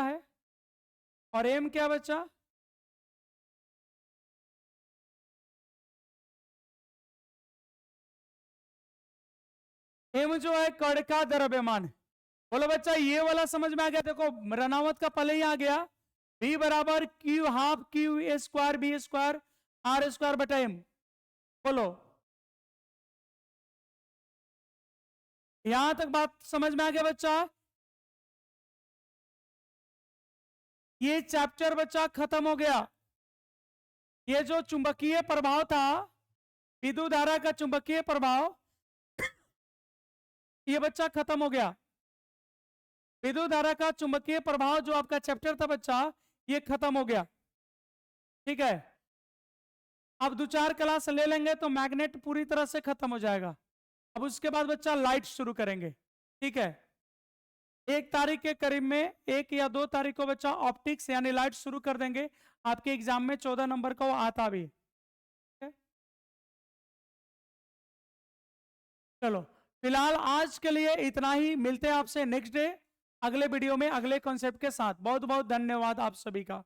Speaker 1: है। और m क्या बच्चा? m जो है कण का द्रव्यमान है। बोलो बच्चा, ये वाला समझ में आ गया? देखो रनावत का पहले ही आ गया। B बराबर ½ Q² B² R² बटा m। बोलो, यहां तक बात समझ में आ गया बच्चा? ये चैप्टर बच्चा खत्म हो गया। ये जो चुंबकीय प्रभाव था, विद्युत धारा का चुंबकीय प्रभाव, ये बच्चा खत्म हो गया। विद्युत धारा का चुंबकीय प्रभाव जो आपका चैप्टर था बच्चा, ये खत्म हो गया। ठीक है, अब 2-4 क्लास ले लेंगे तो मैग्नेट पूरी तरह से खत्म हो जाएगा। अब उसके बाद बच्चा लाइट शुरू करेंगे। ठीक है, 1 तारीख के करीब में 1 या 2 तारीख को बच्चा ऑप्टिक्स यानी लाइट शुरू कर देंगे। आपके एग्जाम में 14 नंबर का वो आता भी। चलो फिलहाल आज के लिए इतना ही। मिलते हैं आपसे नेक्स्ट डे अगले वीडियो में अगले कॉन्सेप्ट के साथ। बहुत बहुत धन्यवाद आप सभी का।